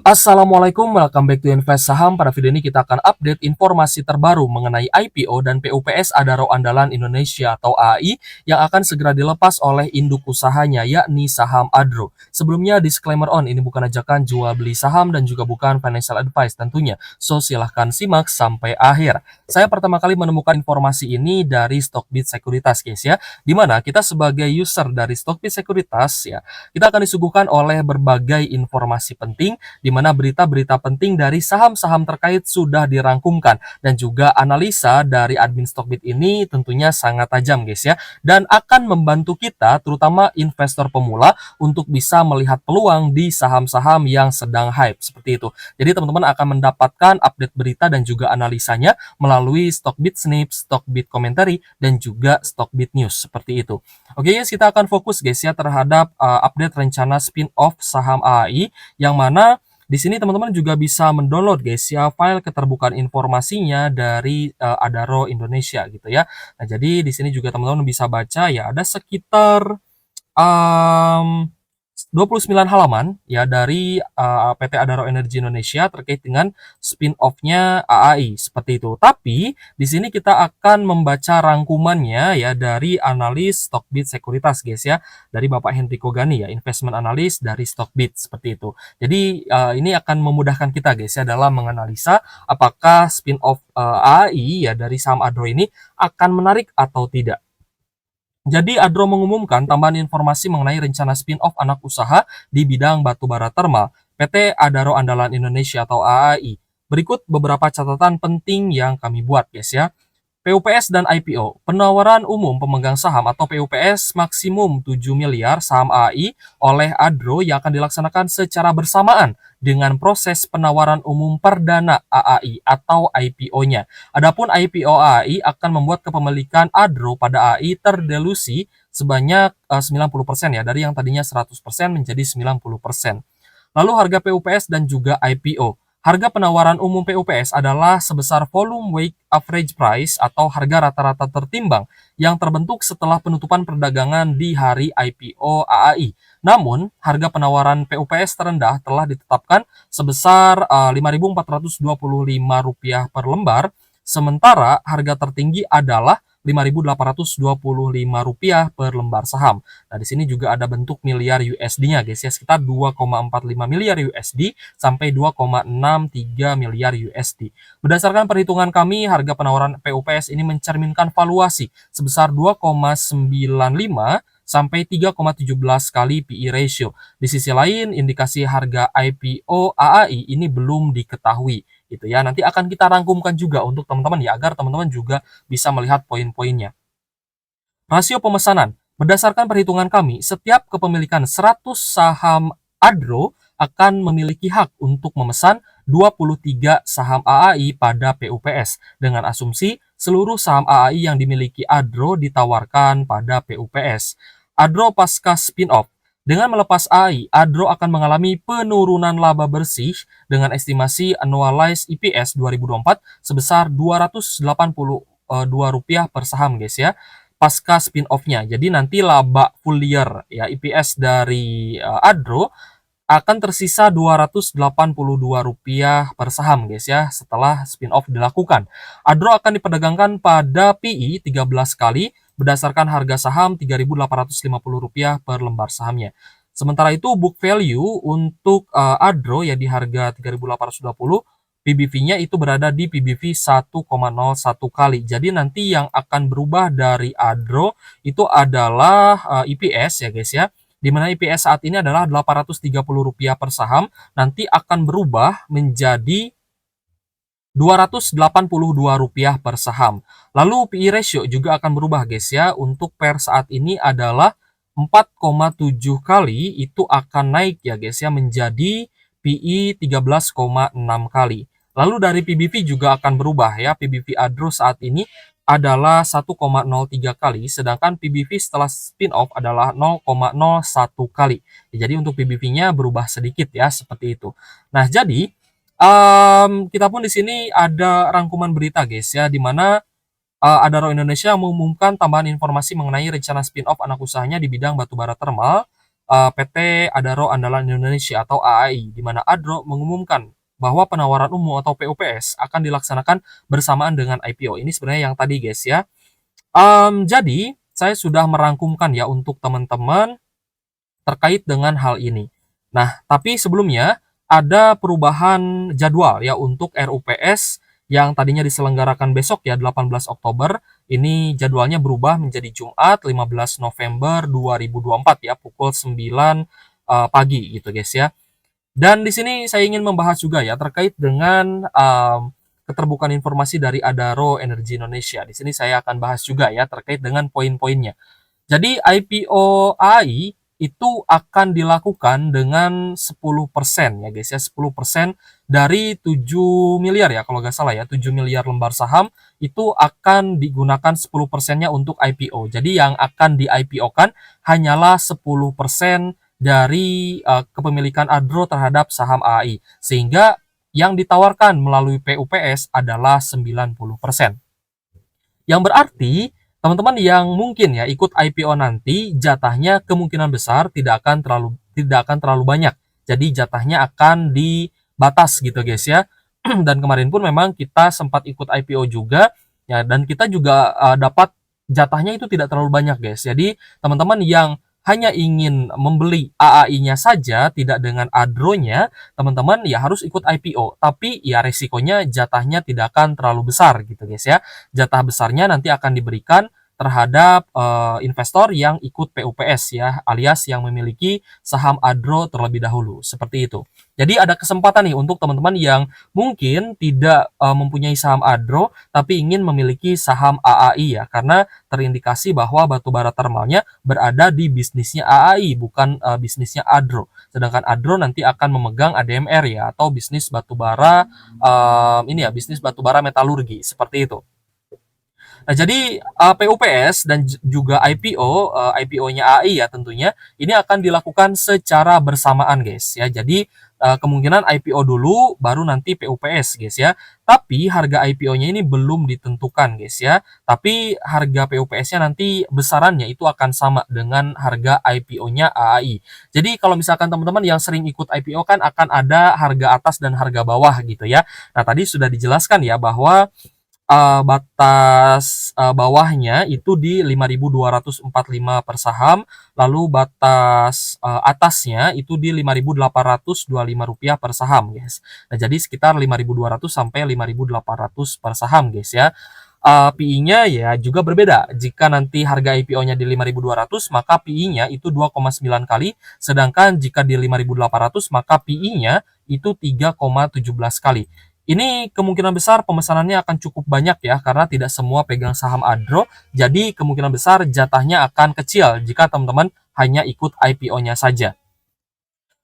Assalamualaikum, welcome back to Invest Saham. Pada video ini kita akan update informasi terbaru mengenai IPO dan PUPS Adaro Andalan Indonesia atau AAI yang akan segera dilepas oleh induk usahanya yakni saham Adro. Sebelumnya disclaimer on, ini bukan ajakan jual beli saham dan juga bukan financial advice tentunya. So silahkan simak sampai akhir. Saya pertama kali menemukan informasi ini dari Stockbit Sekuritas guys ya. Dimana kita sebagai user dari Stockbit Sekuritas ya, kita akan disuguhkan oleh berbagai informasi penting di mana berita-berita penting dari saham-saham terkait sudah dirangkumkan dan juga analisa dari admin Stockbit ini tentunya sangat tajam guys ya, dan akan membantu kita terutama investor pemula untuk bisa melihat peluang di saham-saham yang sedang hype seperti itu. Jadi teman-teman akan mendapatkan update berita dan juga analisanya melalui Stockbit Snip, Stockbit Commentary dan juga Stockbit News seperti itu. Oke guys, kita akan fokus guys ya terhadap update rencana spin-off saham AAI yang mana di sini teman-teman juga bisa mendownload guys ya file keterbukaan informasinya dari Adaro Indonesia gitu ya. Nah, jadi di sini juga teman-teman bisa baca ya ada sekitar 29 halaman ya dari PT Adaro Energi Indonesia terkait dengan spin-off-nya AAI seperti itu. Tapi di sini kita akan membaca rangkumannya ya dari analis Stockbit Sekuritas guys ya, dari Bapak Hendriko Gani ya, investment analis dari Stockbit seperti itu. Jadi ini akan memudahkan kita guys ya dalam menganalisa apakah spin-off AAI ya dari saham Adro ini akan menarik atau tidak. Jadi Adro mengumumkan tambahan informasi mengenai rencana spin-off anak usaha di bidang batubara thermal PT Adaro Andalan Indonesia atau AAI. Berikut beberapa catatan penting yang kami buat guys ya. PUPS dan IPO, penawaran umum pemegang saham atau PUPS maksimum 7 miliar saham AAI oleh Adro yang akan dilaksanakan secara bersamaan dengan proses penawaran umum perdana AAI atau IPO-nya. Adapun IPO AAI akan membuat kepemilikan Adro pada AAI terdelusi sebanyak 90% ya, dari yang tadinya 100% menjadi 90%. Lalu harga PUPS dan juga IPO. Harga penawaran umum PUPS adalah sebesar volume weight average price atau harga rata-rata tertimbang yang terbentuk setelah penutupan perdagangan di hari IPO AAI. Namun, harga penawaran PUPS terendah telah ditetapkan sebesar Rp5.425 per lembar, sementara harga tertinggi adalah Rp5.825 per lembar saham. Nah, di sini juga ada bentuk miliar USD-nya guys ya, sekitar 2,45 miliar USD sampai 2,63 miliar USD. Berdasarkan perhitungan kami, harga penawaran PUPS ini mencerminkan valuasi sebesar 2,95 sampai 3,17 kali PE ratio. Di sisi lain, indikasi harga IPO AAI ini belum diketahui gitu ya. Nanti akan kita rangkumkan juga untuk teman-teman ya, agar teman-teman juga bisa melihat poin-poinnya. Rasio pemesanan. Berdasarkan perhitungan kami, setiap kepemilikan 100 saham Adro akan memiliki hak untuk memesan 23 saham AAI pada PUPS dengan asumsi seluruh saham AAI yang dimiliki Adro ditawarkan pada PUPS. Adro pasca spin-off. Dengan melepas AAI, Adro akan mengalami penurunan laba bersih dengan estimasi annualized EPS 2024 sebesar Rp282 per saham guys ya, pasca spin-off-nya. Jadi nanti laba full year ya EPS dari Adro akan tersisa Rp282 per saham guys ya setelah spin-off dilakukan. Adro akan diperdagangkan pada PI 13 kali berdasarkan harga saham Rp3.850 per lembar sahamnya. Sementara itu book value untuk Adro ya di harga 3.820, PBV-nya itu berada di PBV 1,01 kali. Jadi nanti yang akan berubah dari Adro itu adalah EPS ya guys ya, di mana EPS saat ini adalah Rp830 per saham, nanti akan berubah menjadi Rp282 per saham. Lalu PE ratio juga akan berubah guys ya, untuk per saat ini adalah 4,7 kali, itu akan naik ya guys ya menjadi PE 13,6 kali. Lalu dari PBV juga akan berubah ya, PBV Adro saat ini adalah 1,03 kali, sedangkan PBV setelah spin-off adalah 0,01 kali. Jadi untuk PBV-nya berubah sedikit ya, seperti itu. Nah, jadi kita pun di sini ada rangkuman berita guys ya, di mana Adaro Indonesia mengumumkan tambahan informasi mengenai rencana spin-off anak usahanya di bidang batubara thermal PT Adaro Andalan Indonesia atau AAI, di mana Adro mengumumkan bahwa penawaran umum atau PUPS akan dilaksanakan bersamaan dengan IPO. Ini sebenarnya yang tadi guys ya. Jadi saya sudah merangkumkan ya untuk teman-teman terkait dengan hal ini. Nah, tapi sebelumnya ada perubahan jadwal ya untuk RUPS yang tadinya diselenggarakan besok ya 18 Oktober, ini jadwalnya berubah menjadi Jumat 15 November 2024 ya pukul 9 pagi gitu guys ya. Dan di sini saya ingin membahas juga ya terkait dengan keterbukaan informasi dari Adaro Energi Indonesia. Di sini saya akan bahas juga ya terkait dengan poin-poinnya. Jadi IPO AI itu akan dilakukan dengan 10% ya guys ya, 10% dari 7 miliar ya kalau nggak salah ya, 7 miliar lembar saham itu akan digunakan 10%-nya untuk IPO. Jadi yang akan di IPO-kan hanyalah 10% dari kepemilikan Adro terhadap saham AI. Sehingga yang ditawarkan melalui PUPS adalah 90%. Yang berarti teman-teman yang mungkin ya ikut IPO nanti jatahnya kemungkinan besar tidak akan terlalu banyak. Jadi jatahnya akan dibatas gitu guys ya. Dan kemarin pun memang kita sempat ikut IPO juga ya, dan kita juga dapat jatahnya itu tidak terlalu banyak guys. Jadi teman-teman yang hanya ingin membeli AAI-nya saja tidak dengan Adro-nya, teman-teman ya harus ikut IPO. Tapi ya resikonya jatahnya tidak akan terlalu besar gitu guys ya. Jatah besarnya nanti akan diberikan terhadap investor yang ikut PUPS ya, alias yang memiliki saham Adro terlebih dahulu, seperti itu. Jadi ada kesempatan nih untuk teman-teman yang mungkin tidak mempunyai saham Adro tapi ingin memiliki saham AAI ya, karena terindikasi bahwa batubara thermalnya berada di bisnisnya AAI bukan bisnisnya Adro. Sedangkan Adro nanti akan memegang ADMR ya, atau bisnis batubara ini ya, bisnis batubara metalurgi seperti itu. Nah, jadi PUPS dan juga IPO, IPO-nya AI ya tentunya, ini akan dilakukan secara bersamaan guys ya. Jadi kemungkinan IPO dulu, baru nanti PUPS guys ya. Tapi harga IPO-nya ini belum ditentukan guys ya. Tapi harga PUPS-nya nanti besarannya itu akan sama dengan harga IPO-nya AI. Jadi kalau misalkan teman-teman yang sering ikut IPO kan akan ada harga atas dan harga bawah gitu ya. Nah, tadi sudah dijelaskan ya bahwa batas bawahnya itu di 5.245 per saham, lalu batas atasnya itu di 5.825 rupiah per saham guys. Nah, jadi sekitar 5.200 sampai 5.800 per saham guys ya. PI-nya ya juga berbeda. Jika nanti harga IPO-nya di 5.200, maka PI-nya itu 2,9 kali, sedangkan jika di 5.800 maka PI-nya itu 3,17 kali. Ini kemungkinan besar pemesanannya akan cukup banyak ya, karena tidak semua pegang saham Adro, jadi kemungkinan besar jatahnya akan kecil jika teman-teman hanya ikut IPO-nya saja.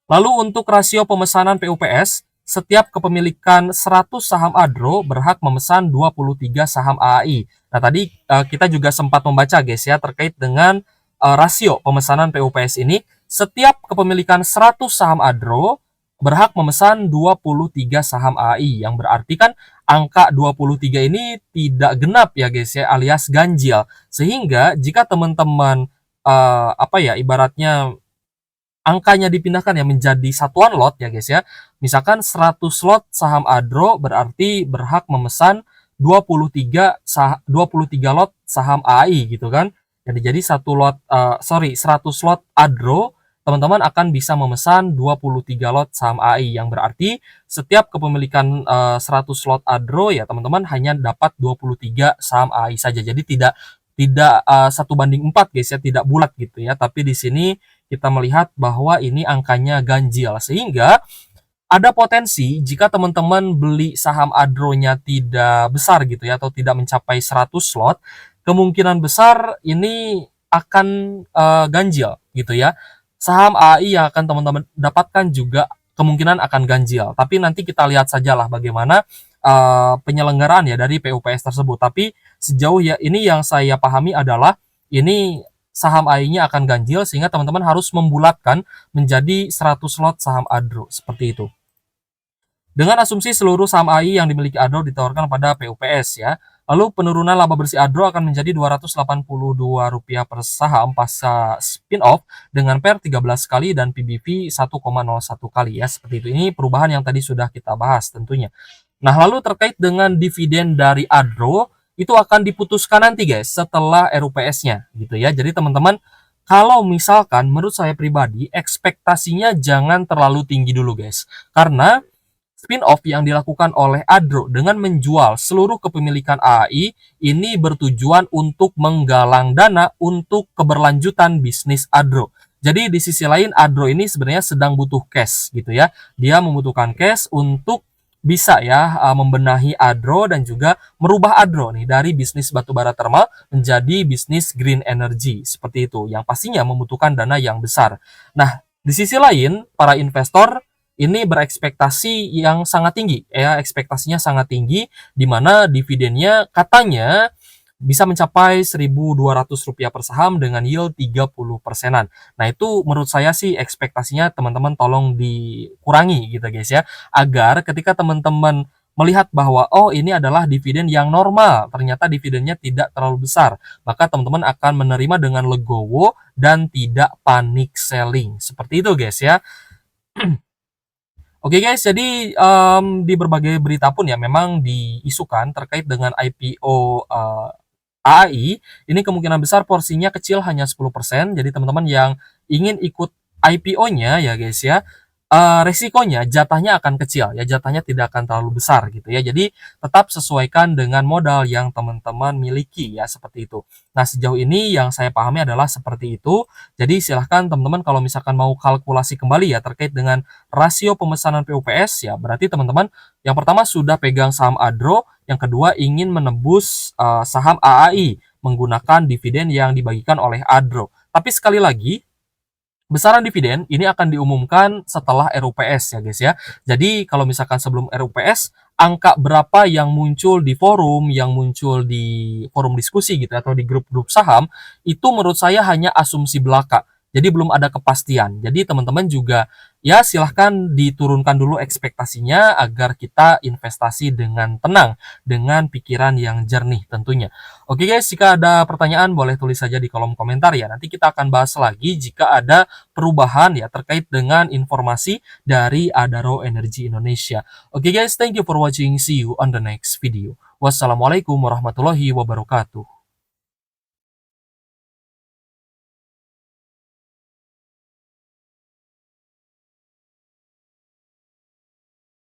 Lalu untuk rasio pemesanan PUPS, setiap kepemilikan 100 saham Adro berhak memesan 23 saham AAI. Nah, tadi kita juga sempat membaca guys ya terkait dengan rasio pemesanan PUPS ini. Setiap kepemilikan 100 saham Adro berhak memesan 23 saham AI, yang berarti kan angka 23 ini tidak genap ya guys ya, alias ganjil. Sehingga jika teman-teman ibaratnya angkanya dipindahkan ya menjadi satuan lot ya guys ya. Misalkan 100 lot saham Adro berarti berhak memesan 23 lot saham AI gitu kan. Jadi 100 lot Adro, teman-teman akan bisa memesan 23 lot saham AI, yang berarti setiap kepemilikan 100 lot Adro ya teman-teman hanya dapat 23 saham AI saja. Jadi tidak 1:4 guys ya, tidak bulat gitu ya. Tapi di sini kita melihat bahwa ini angkanya ganjil, sehingga ada potensi jika teman-teman beli saham Adro-nya tidak besar gitu ya, atau tidak mencapai 100 lot, kemungkinan besar ini akan ganjil gitu ya. Saham AI yang akan teman-teman dapatkan juga kemungkinan akan ganjil. Tapi nanti kita lihat sajalah bagaimana penyelenggaraan ya dari PUPS tersebut. Tapi sejauh ya ini yang saya pahami adalah ini saham AI-nya akan ganjil, sehingga teman-teman harus membulatkan menjadi 100 lot saham Adro seperti itu. Dengan asumsi seluruh saham AI yang dimiliki Adro ditawarkan pada PUPS ya. Lalu penurunan laba bersih Adro akan menjadi Rp282 per saham pasca spin-off dengan PER 13 kali dan PBV 1,01 kali ya, seperti itu. Ini perubahan yang tadi sudah kita bahas tentunya. Nah, lalu terkait dengan dividen dari Adro, itu akan diputuskan nanti guys setelah RUPS-nya gitu ya. Jadi teman-teman, kalau misalkan menurut saya pribadi ekspektasinya jangan terlalu tinggi dulu guys. Karena spin-off yang dilakukan oleh Adro dengan menjual seluruh kepemilikan AAI ini bertujuan untuk menggalang dana untuk keberlanjutan bisnis Adro. Jadi di sisi lain Adro ini sebenarnya sedang butuh cash gitu ya. Dia membutuhkan cash untuk bisa ya membenahi Adro dan juga merubah Adro nih dari bisnis batubara thermal menjadi bisnis green energy seperti itu yang pastinya membutuhkan dana yang besar. Nah, di sisi lain para investor ini berekspektasi yang sangat tinggi ya, ekspektasinya sangat tinggi di mana dividennya katanya bisa mencapai Rp1.200 per saham dengan yield 30%-an. Nah, itu menurut saya sih ekspektasinya teman-teman tolong dikurangi gitu guys ya, agar ketika teman-teman melihat bahwa oh ini adalah dividen yang normal, ternyata dividennya tidak terlalu besar, maka teman-teman akan menerima dengan legowo dan tidak panik selling. Seperti itu guys ya. Oke guys, jadi di berbagai berita pun ya memang diisukan terkait dengan IPO AAI, ini kemungkinan besar porsinya kecil hanya 10%. Jadi teman-teman yang ingin ikut IPO-nya ya guys ya, resikonya jatahnya akan kecil ya, jatahnya tidak akan terlalu besar gitu ya. Jadi tetap sesuaikan dengan modal yang teman-teman miliki ya, seperti itu. Nah, sejauh ini yang saya pahami adalah seperti itu. Jadi silahkan teman-teman kalau misalkan mau kalkulasi kembali ya terkait dengan rasio pemesanan PUPS ya, berarti teman-teman yang pertama sudah pegang saham Adro, yang kedua ingin menebus saham AAI menggunakan dividen yang dibagikan oleh Adro. Tapi sekali lagi, besaran dividen ini akan diumumkan setelah RUPS ya guys ya. Jadi kalau misalkan sebelum RUPS, angka berapa yang muncul di forum, yang muncul di forum diskusi gitu atau di grup-grup saham, itu menurut saya hanya asumsi belaka. Jadi belum ada kepastian. Jadi teman-teman juga ya silahkan diturunkan dulu ekspektasinya agar kita investasi dengan tenang, dengan pikiran yang jernih tentunya. Oke guys, jika ada pertanyaan boleh tulis saja di kolom komentar ya. Nanti kita akan bahas lagi jika ada perubahan ya terkait dengan informasi dari Adaro Energi Indonesia. Oke guys, thank you for watching. See you on the next video. Wassalamualaikum warahmatullahi wabarakatuh.